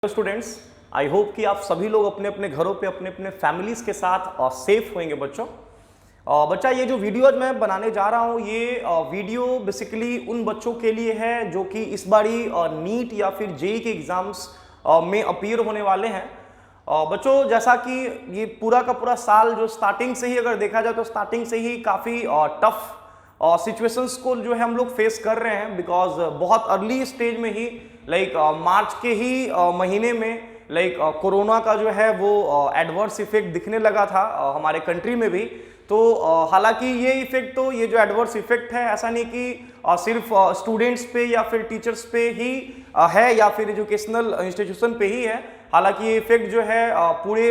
Students, I hope कि आप सभी लोग अपने अपने घरों पे अपने अपने फैमिलीज के साथ सेफ होंगे बच्चों। बच्चा ये जो वीडियो मैं बनाने जा रहा हूँ ये वीडियो बेसिकली उन बच्चों के लिए है जो कि इस बारी नीट या फिर जेई के एग्जाम्स में अपीयर होने वाले हैं। बच्चों जैसा कि ये पूरा का पूरा साल जो स्टार्टिंग से ही अगर देखा जाए तो स्टार्टिंग से ही काफ़ी टफ सिचुएशंस को जो है हम लोग फेस कर रहे हैं, बिकॉज बहुत अर्ली स्टेज में ही मार्च के ही महीने में कोरोना का जो है वो एडवर्स इफेक्ट दिखने लगा था हमारे कंट्री में भी। तो हालांकि ये इफेक्ट तो ये जो एडवर्स इफेक्ट है ऐसा नहीं कि सिर्फ स्टूडेंट्स पे या फिर टीचर्स पे ही है या फिर एजुकेशनल इंस्टीट्यूशन पे ही है। हालांकि ये इफेक्ट जो है पूरे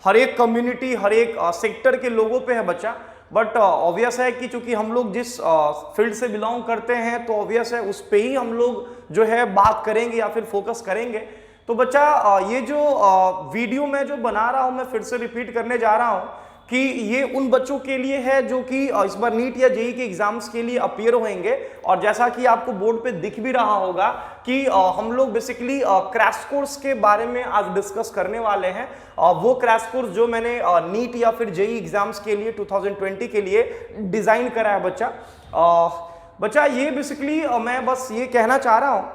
हर एक कम्युनिटी हर एक सेक्टर के लोगों पे है बच्चा। बट ऑब्वियस है कि चूंकि हम लोग जिस फील्ड से बिलोंग करते हैं तो ऑब्वियस है उस पे ही हम लोग जो है बात करेंगे या फिर फोकस करेंगे। तो बच्चा ये जो वीडियो मैं जो बना रहा हूं मैं फिर से रिपीट करने जा रहा हूं कि ये उन बच्चों के लिए है जो कि इस बार नीट या जेई के एग्जाम्स के लिए अपीयर होंगे। और जैसा कि आपको बोर्ड पे दिख भी रहा होगा कि हम लोग बेसिकली क्रैश कोर्स के बारे में आज डिस्कस करने वाले हैं। वो क्रैश कोर्स जो मैंने नीट या फिर जेई एग्जाम्स के लिए 2020 के लिए डिजाइन करा है बच्चा। बच्चा ये बेसिकली मैं बस ये कहना चाह रहा हूँ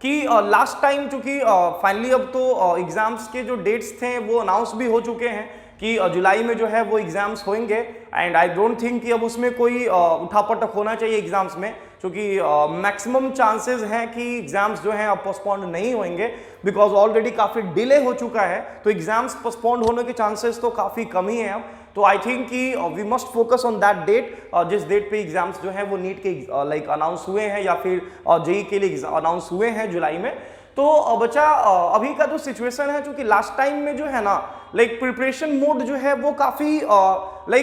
कि लास्ट टाइम चूंकि फाइनली अब तो एग्जाम्स के जो डेट्स थे वो अनाउंस भी हो चुके हैं कि जुलाई में जो है वो एग्जाम्स होंगे। एंड आई डोंट थिंक कि अब उसमें कोई उठापटक होना चाहिए एग्जाम्स में, क्योंकि मैक्सिमम चांसेस हैं कि एग्जाम्स जो हैं अब पोस्टपोन्ड नहीं होंगे, बिकॉज ऑलरेडी काफ़ी डिले हो चुका है। तो एग्जाम्स पोस्टपोन्ड होने के चांसेस तो काफ़ी कम ही हैं अब। तो आई थिंक कि we must focus on that date, जिस डेट पे एग्जाम्स जो है वो नीट के अनाउंस हुए हैं या फिर जेई के लिए अनाउंस हुए हैं जुलाई में। तो बच्चा अभी का जो सिचुएशन है, क्योंकि लास्ट टाइम में जो है ना प्रिपरेशन मोड जो है वो काफ़ी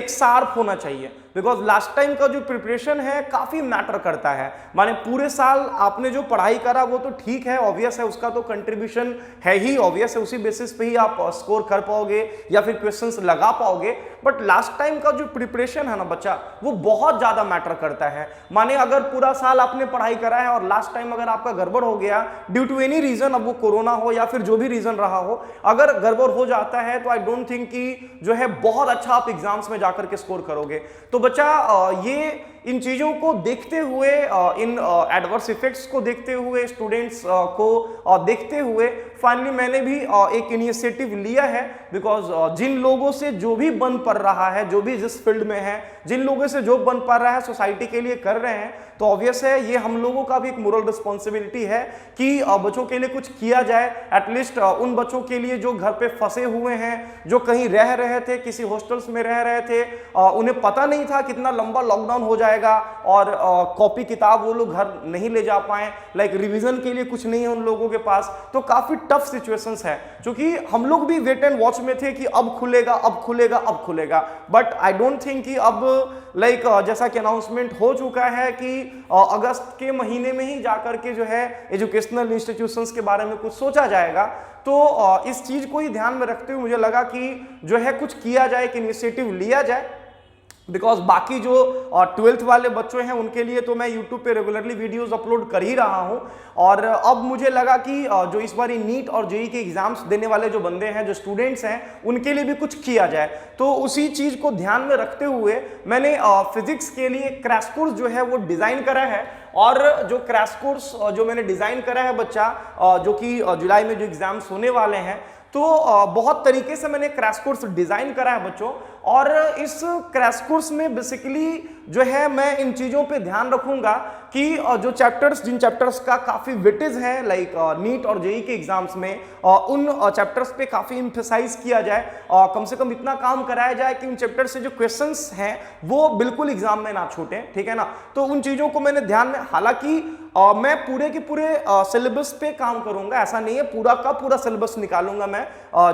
शार्प होना चाहिए, बिकॉज लास्ट टाइम का जो प्रिपरेशन है काफ़ी मैटर करता है। माने पूरे साल आपने जो पढ़ाई करा वो तो ठीक है, ऑब्वियस है उसका तो कंट्रीब्यूशन है ही, ऑब्वियस है उसी बेसिस पे ही आप स्कोर कर पाओगे या फिर क्वेश्चंस लगा पाओगे। बट लास्ट टाइम का जो प्रिपरेशन है ना बच्चा वो बहुत ज़्यादा मैटर करता है। माने अगर पूरा साल आपने पढ़ाई करा है और लास्ट टाइम अगर आपका गड़बड़ हो गया ड्यू टू एनी रीजन, अब वो कोरोना हो या फिर जो भी रीजन रहा हो, अगर गड़बड़ हो जाता है तो आई डोंट थिंक कि जो है बहुत अच्छा आप एग्जाम्स में जाकर के स्कोर करोगे। तो बच्चा ये इन चीज़ों को देखते हुए, इन एडवर्स इफेक्ट्स को देखते हुए, स्टूडेंट्स को देखते हुए फाइनली मैंने भी एक इनिशिएटिव लिया है। बिकॉज जिन लोगों से जो भी बन पड़ रहा है, जो भी जिस फील्ड में है, जिन लोगों से जो बन पड़ रहा है सोसाइटी के लिए कर रहे हैं, तो ऑब्वियस है ये हम लोगों का भी एक मोरल रिस्पॉन्सिबिलिटी है कि बच्चों के लिए कुछ किया जाए। एटलीस्ट उन बच्चों के लिए जो घर पे फंसे हुए हैं, जो कहीं रह रहे थे, किसी हॉस्टल्स में रह रहे थे, उन्हें पता नहीं था कितना लंबा लॉकडाउन हो जाएगा और कॉपी किताब वो लोग घर नहीं ले जा पाए, रिवीजन के लिए कुछ नहीं है उन लोगों के पास। तो काफी टफ सिचुएशंस है, क्योंकि हम लोग भी वेट एंड वॉच में थे कि अब खुलेगा अब खुलेगा अब खुलेगा। बट आई डोंट थिंक कि अब जैसा कि अनाउंसमेंट हो चुका है कि अगस्त के महीने में ही जाकर के जो है एजुकेशनल इंस्टीट्यूशंस के बारे में कुछ सोचा जाएगा। तो इस चीज को ही ध्यान में रखते हुए मुझे लगा कि जो है कुछ किया जाए, कि इनिशिएटिव लिया जाए। बिकॉज बाकी जो 12th वाले बच्चे हैं उनके लिए तो मैं यूट्यूब पे रेगुलरली वीडियोस अपलोड कर ही रहा हूं, और अब मुझे लगा कि जो इस बार नीट और जेई के एग्जाम्स देने वाले जो बंदे हैं, जो स्टूडेंट्स हैं, उनके लिए भी कुछ किया जाए। तो उसी चीज को ध्यान में रखते हुए मैंने फिजिक्स के लिए क्रैश कोर्स जो है वो डिजाइन करा है। और जो क्रैश कोर्स जो मैंने डिजाइन करा है बच्चा, जो कि जुलाई में जो एग्जाम्स होने वाले हैं, तो बहुत तरीके से मैंने क्रैश कोर्स डिजाइन करा है बच्चों। और इस क्रैश कोर्स में बेसिकली जो है मैं इन चीजों पे ध्यान रखूंगा कि जो चैप्टर्स, जिन चैप्टर्स का काफी वेटेज है नीट और जेई के एग्जाम्स में, उन चैप्टर्स पे काफी एम्फेसाइज किया जाए, कम से कम इतना काम कराया जाए कि उन चैप्टर से जो क्वेश्चंस हैं वो बिल्कुल एग्जाम में ना छूटे, ठीक है ना। तो उन चीजों को मैंने ध्यान में, हालांकि मैं पूरे के पूरे सिलेबस पे काम करूंगा, ऐसा नहीं है पूरा का पूरा सिलेबस निकालूंगा मैं,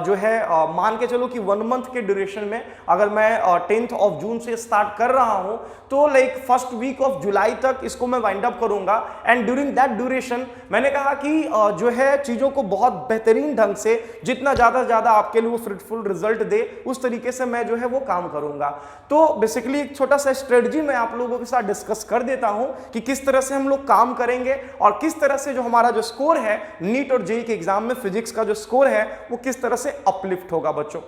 जो है मान के चलो कि 1 मंथ के ड्यूरेशन में। अगर मैं 10th ऑफ जून से स्टार्ट कर रहा हूं तो फर्स्ट वीक ऑफ जुलाई तक इसको मैं वाइंड अप करूंगा। एंड ड्यूरिंग दैट ड्यूरेशन मैंने कहा कि जो है चीजों को बहुत बेहतरीन ढंग से, जितना ज्यादा से ज्यादा आपके लिए वो फ्रूटफुल रिजल्ट दे, उस तरीके से मैं जो है वो काम करूंगा। तो बेसिकली एक छोटा सा स्ट्रेटजी मैं आप लोगों के साथ डिस्कस कर देता हूं कि किस तरह से हम लोग काम करें करेंगे और किस तरह से जो हमारा जो स्कोर है नीट और जेईई के एग्जाम में फिजिक्स का जो स्कोर है वो किस तरह से अपलिफ्ट होगा बच्चों।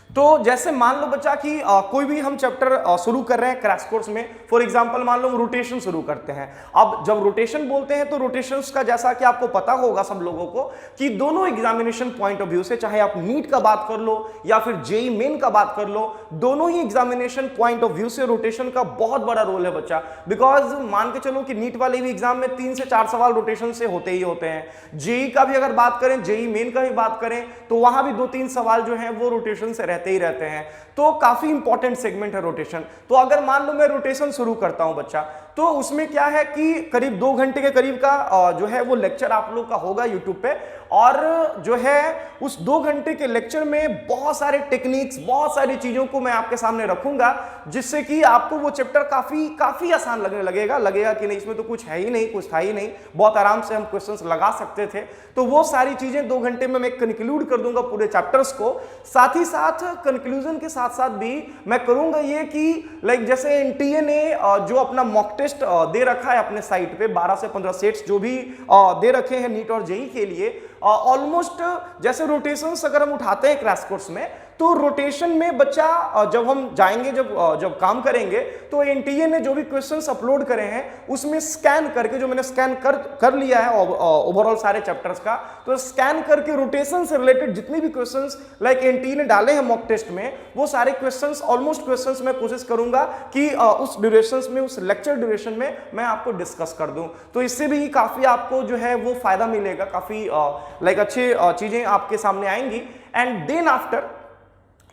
तो जैसे मान लो बच्चा कि कोई भी हम चैप्टर शुरू कर रहे हैं क्रैश कोर्स में, फॉर एग्जांपल मान लो हम रोटेशन शुरू करते हैं। अब जब रोटेशन बोलते हैं तो रोटेशंस का जैसा कि आपको पता होगा सब लोगों को कि दोनों एग्जामिनेशन पॉइंट ऑफ व्यू से, चाहे आप नीट का बात कर लो या फिर जेईई मेन का बात कर लो, दोनों ही एग्जामिनेशन पॉइंट ऑफ व्यू से रोटेशन का बहुत बड़ा रोल है बच्चा। बिकॉज मान के चलो कि नीट वाले भी एग्जाम में 3 से 4 सवाल रोटेशन से होते ही होते हैं। जेईई का भी अगर बात करें, जेईई मेन का भी बात करें तो वहां भी 2-3 सवाल जो है वो रोटेशन से रहते ही रहते हैं। तो काफी इंपॉर्टेंट सेगमेंट है रोटेशन। तो अगर मान लो मैं रोटेशन शुरू करता हूं बच्चा, तो उसमें क्या है कि करीब 2 घंटे के करीब का जो है वो लेक्चर आप लोग का होगा यूट्यूब पे। और जो है उस 2 घंटे के लेक्चर में बहुत सारे टेक्निक्स, बहुत सारी चीजों को मैं आपके सामने रखूंगा, जिससे कि आपको वो चैप्टर काफी आसान लगने लगेगा कि नहीं इसमें तो कुछ है ही नहीं, कुछ था ही नहीं, बहुत आराम से हम क्वेश्चंस लगा सकते थे। तो वो सारी चीजें 2 घंटे में मैं कंक्लूड कर दूंगा पूरे चैप्टर्स को। साथ ही साथ कंक्लूजन के साथ साथ भी मैं करूंगा ये कि लाइक जैसे एनटीए ने जो अपना मॉक टेस्ट दे रखा है अपने साइट पे, 12 से 15 सेट्स जो भी दे रखे हैं नीट और जेईई के लिए, ऑलमोस्ट जैसे रोटेशंस अगर हम उठाते हैं क्रैश कोर्स में, तो रोटेशन में बच्चा जब हम जाएंगे, जब काम करेंगे, तो एनटीए ने जो भी क्वेश्चंस अपलोड करे हैं उसमें स्कैन करके, जो मैंने स्कैन कर लिया है ओवरऑल सारे चैप्टर्स का, तो स्कैन करके रोटेशन से रिलेटेड जितने भी क्वेश्चंस लाइक एनटीए ने डाले हैं मॉक टेस्ट में, वो सारे क्वेश्चंस, ऑलमोस्ट क्वेश्चंस मैं कोशिश करूंगा कि उस ड्यूरेशंस में, उस लेक्चर ड्यूरेशन में मैं आपको डिस्कस कर दूं। तो इससे भी काफी आपको जो है वो फायदा मिलेगा, काफी लाइक अच्छी चीजें आपके सामने आएंगी। एंड देन आफ्टर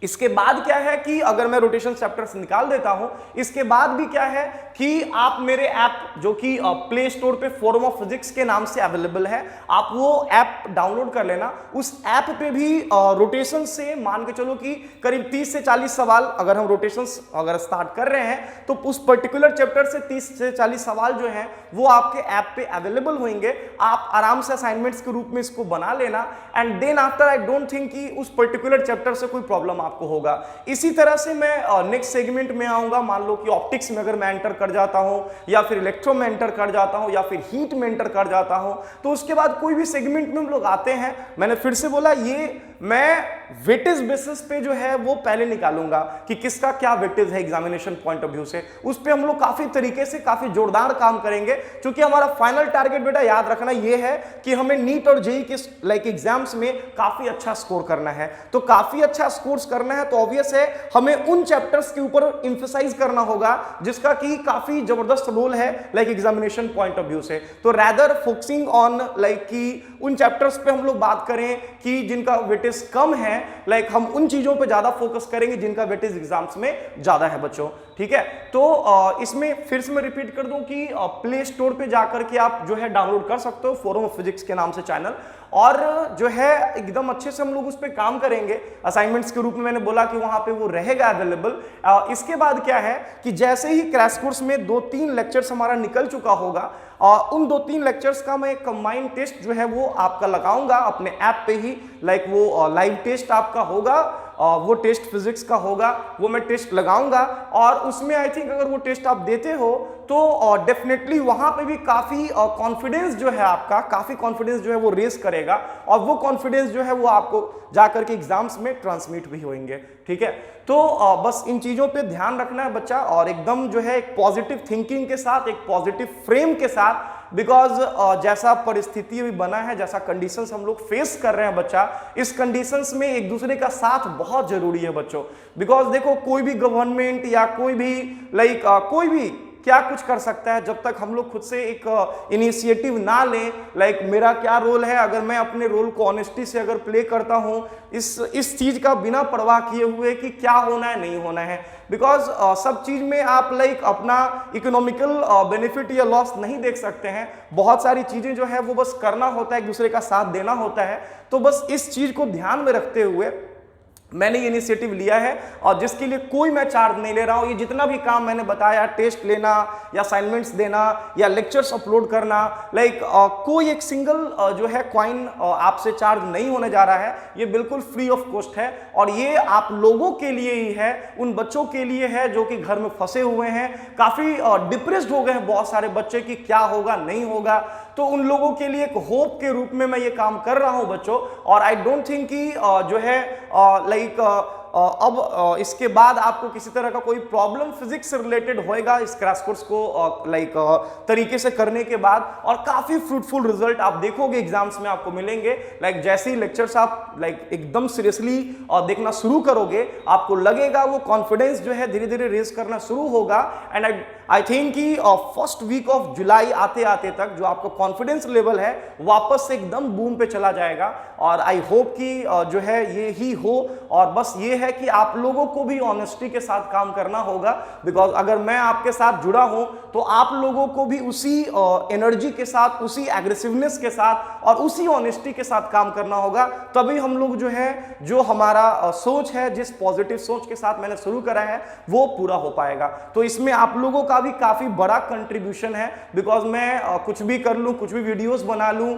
इसके बाद क्या है कि अगर मैं रोटेशन चैप्टर्स निकाल देता हूं, इसके बाद भी क्या है कि आप मेरे ऐप जो कि प्ले स्टोर पे फोरम ऑफ फिजिक्स के नाम से अवेलेबल है, आप वो ऐप डाउनलोड कर लेना। उस ऐप पे भी रोटेशन से मान के चलो कि करीब 30 से 40 सवाल अगर हम रोटेशन अगर स्टार्ट कर रहे हैं, तो उस पर्टिकुलर चैप्टर से 30 से 40 सवाल जो हैं वो आपके ऐप पे अवेलेबल होंगे। आप आराम से असाइनमेंट्स के रूप में इसको बना लेना। And then after I don't think कि उस पर्टिकुलर चैप्टर से कोई प्रॉब्लम आपको होगा। इसी तरह से मैं नेक्स्ट सेगमेंट में आऊंगा। मान लो कि ऑप्टिक्स में अगर मैं एंटर कर जाता हूं, या फिर इलेक्ट्रो में एंटर कर जाता हूं, या फिर हीट में एंटर कर जाता हूं, तो उसके बाद कोई भी सेगमेंट में हम लोग आते हैं, मैंने फिर से बोला ये मैं वेटेज बेसिस पे जो है वो पहले निकालूंगा कि किसका क्या वेटेज है एग्जामिनेशन पॉइंट ऑफ व्यू से। उस पे हम लोग काफी तरीके से काफी जोरदार काम करेंगे, क्योंकि हमारा फाइनल टारगेट बेटा याद रखना ये है कि हमें नीट और जेईई के लाइक एग्जाम्स में काफी अच्छा स्कोर करना है। तो काफी अच्छा स्कोर करना है तो ऑब्वियस है हमें उन चैप्टर्स के ऊपर इंफेसाइज करना होगा जिसका कि काफी जबरदस्त रोल है like examination point of view से। तो रैदर फोकसिंग ऑन लाइक कि उन चैप्टर्स पे हम लोग बात करें कि जिनका वेटेज कम है, लाइक हम उन चीजों पे ज्यादा फोकस करेंगे जिनका वेटेज एग्जाम्स में ज्यादा है बच्चों। ठीक है, तो इसमें फिर से मैं रिपीट कर दूं कि प्ले स्टोर पे जाकर के आप जो है डाउनलोड कर सकते हो फोरम ऑफ फिजिक्स के नाम से चैनल, और जो है एकदम अच्छे से हम लोग उस पर काम करेंगे। असाइनमेंट्स के रूप में मैंने बोला कि वहां पे वो रहेगा अवेलेबल। इसके बाद क्या है कि जैसे ही क्रैश कोर्स में 2-3 लेक्चर्स हमारा निकल चुका होगा, उन 2-3 लेक्चर्स का मैं कंबाइंड टेस्ट जो है वो आपका लगाऊंगा अपने ऐप पे ही। लाइक वो लाइव टेस्ट आपका होगा, वो टेस्ट फिजिक्स का होगा, वो मैं टेस्ट लगाऊंगा, और उसमें आई थिंक अगर वो टेस्ट आप देते हो तो डेफिनेटली वहां पे भी काफी कॉन्फिडेंस जो है आपका, काफी कॉन्फिडेंस जो है वो रेस करेगा, और वो कॉन्फिडेंस जो है वो आपको जाकर के एग्जाम्स में ट्रांसमिट भी होंगे। ठीक है, तो बस इन चीजों पे ध्यान रखना है बच्चा, और एकदम जो है एक पॉजिटिव थिंकिंग के साथ, एक पॉजिटिव फ्रेम के साथ, बिकॉज जैसा परिस्थिति अभी बना है, जैसा कंडीशंस हम लोग फेस कर रहे हैं बच्चा, इस कंडीशंस में एक दूसरे का साथ बहुत जरूरी है बच्चों। बिकॉज देखो कोई भी गवर्नमेंट या कोई भी लाइक कोई भी क्या कुछ कर सकता है जब तक हम लोग खुद से एक इनिशिएटिव ना लें। लाइक मेरा क्या रोल है, अगर मैं अपने रोल को ऑनेस्टी से अगर प्ले करता हूं, इस चीज का बिना परवाह किए हुए कि क्या होना है नहीं होना है, बिकॉज सब चीज में आप लाइक अपना इकोनॉमिकल बेनिफिट या लॉस नहीं देख सकते हैं। बहुत सारी चीजें जो है वो बस करना होता है, एक दूसरे का साथ देना होता है। तो बस इस चीज को ध्यान में रखते हुए मैंने ये इनिशिएटिव लिया है और जिसके लिए कोई मैं चार्ज नहीं ले रहा हूं। ये जितना भी काम मैंने बताया, टेस्ट लेना या असाइनमेंट्स देना या लेक्चर्स अपलोड करना, कोई एक सिंगल जो है कॉइन आपसे चार्ज नहीं होने जा रहा है। ये बिल्कुल फ्री ऑफ कॉस्ट है और ये आप लोगों के लिए ही है, उन बच्चों के लिए है जो कि घर में फंसे हुए हैं, काफी डिप्रेस्ड हो गए हैं बहुत सारे बच्चे कि क्या होगा नहीं होगा। तो उन लोगों के लिए एक होप के रूप में मैं ये काम कर रहा हूं बच्चों। और आई डोंट थिंक कि जो है अब इसके बाद आपको किसी तरह का कोई प्रॉब्लम फिजिक्स से रिलेटेड होएगा इस क्रैश कोर्स को तरीके से करने के बाद। और काफी फ्रूटफुल रिजल्ट आप देखोगे एग्जाम्स में आपको मिलेंगे। जैसे ही लेक्चर्स आप एकदम सीरियसली देखना शुरू करोगे, आपको लगेगा वो कॉन्फिडेंस जो है धीरे धीरे रेज करना शुरू होगा। एंड आई थिंक कि फर्स्ट वीक ऑफ जुलाई आते आते तक जो आपका कॉन्फिडेंस लेवल है वापस से एकदम बूम पे चला जाएगा। और आई होप कि जो है ये ही हो। और बस ये है कि आप लोगों को भी ऑनेस्टी के साथ काम करना होगा, बिकॉज अगर मैं आपके साथ जुड़ा हूं तो आप लोगों को भी उसी एनर्जी के साथ, उसी एग्रेसिवनेस के साथ और उसी ऑनेस्टी के साथ काम करना होगा। तभी हम लोग जो है, जो हमारा सोच है, जिस पॉजिटिव सोच के साथ मैंने शुरू करा है वो पूरा हो पाएगा। तो इसमें आप लोगों का भी काफी बड़ा कंट्रीब्यूशन है, बिकॉज मैं कुछ भी कर लूं, कुछ भी वीडियोस बना लूं,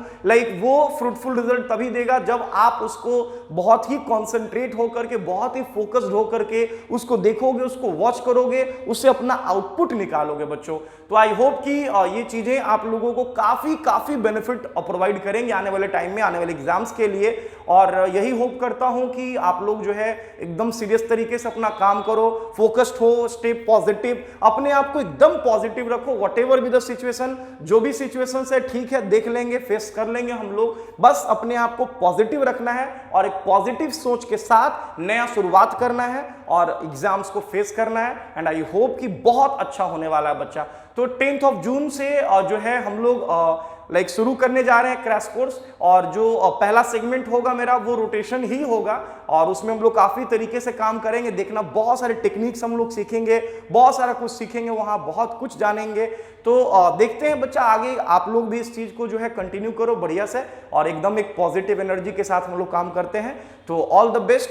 वो फ्रूटफुल रिजल्ट तभी देगा जब आप उसको बहुत ही कॉन्सेंट्रेट होकर के, बहुत ही फोकस्ड होकर के उसको देखोगे, उसको वॉच करोगे, उससे अपना आउटपुट निकालोगे बच्चों। तो आई होप कि ये चीजें आप लोगों को काफी बेनिफिट प्रोवाइड करेंगे आने वाले टाइम में, आने वाले एग्जाम्स के लिए। और यही होप करता हूं कि आप लोग जो है एकदम सीरियस तरीके से अपना काम करो, फोकस्ड हो, स्टे पॉजिटिव, अपने आप को एकदम पॉजिटिव रखो। व्हाटएवर बी द सिचुएशन, जो भी सिचुएशन है ठीक है, देख लेंगे, फेस कर लेंगे हम लोग। बस अपने आप को पॉजिटिव रखना है और एक पॉजिटिव सोच के साथ नया शुरुआत करना है और एग्जाम्स को फेस करना है। एंड आई होप कि बहुत अच्छा होने वाला है बच्चा। तो 10th ऑफ जून से जो है हम लोग शुरू करने जा रहे हैं क्रैश कोर्स। और जो पहला सेगमेंट होगा मेरा वो रोटेशन ही होगा और उसमें हम लोग काफी तरीके से काम करेंगे। देखना, बहुत सारे टेक्निक्स हम लोग सीखेंगे, बहुत सारा कुछ सीखेंगे, वहां बहुत कुछ जानेंगे। तो देखते हैं बच्चा, आगे आप लोग भी इस चीज को जो है कंटिन्यू करो बढ़िया से और एकदम एक पॉजिटिव एनर्जी के साथ हम लोग काम करते हैं। तो ऑल द बेस्ट।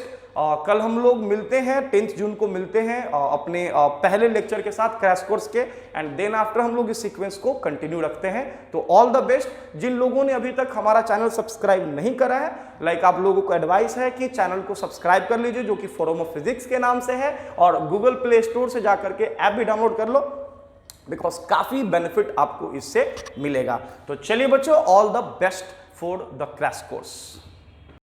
कल हम लोग मिलते हैं, 10th जून को मिलते हैं अपने पहले लेक्चर के साथ क्रैश कोर्स के। एंड देन आफ्टर हम लोग इस सीक्वेंस को कंटिन्यू रखते हैं। तो ऑल द बेस्ट। जिन लोगों ने अभी तक हमारा चैनल सब्सक्राइब नहीं करा है, आप लोगों को एडवाइस है कि चैनल को सब्सक्राइब कर लीजिए, जो कि फोरम ऑफ फिजिक्स के नाम से है, और गूगल प्ले स्टोर से जाकर के ऐप भी डाउनलोड कर लो, बिकॉज काफी बेनिफिट आपको इससे मिलेगा। तो चलिए बच्चों, all the best for the crash course.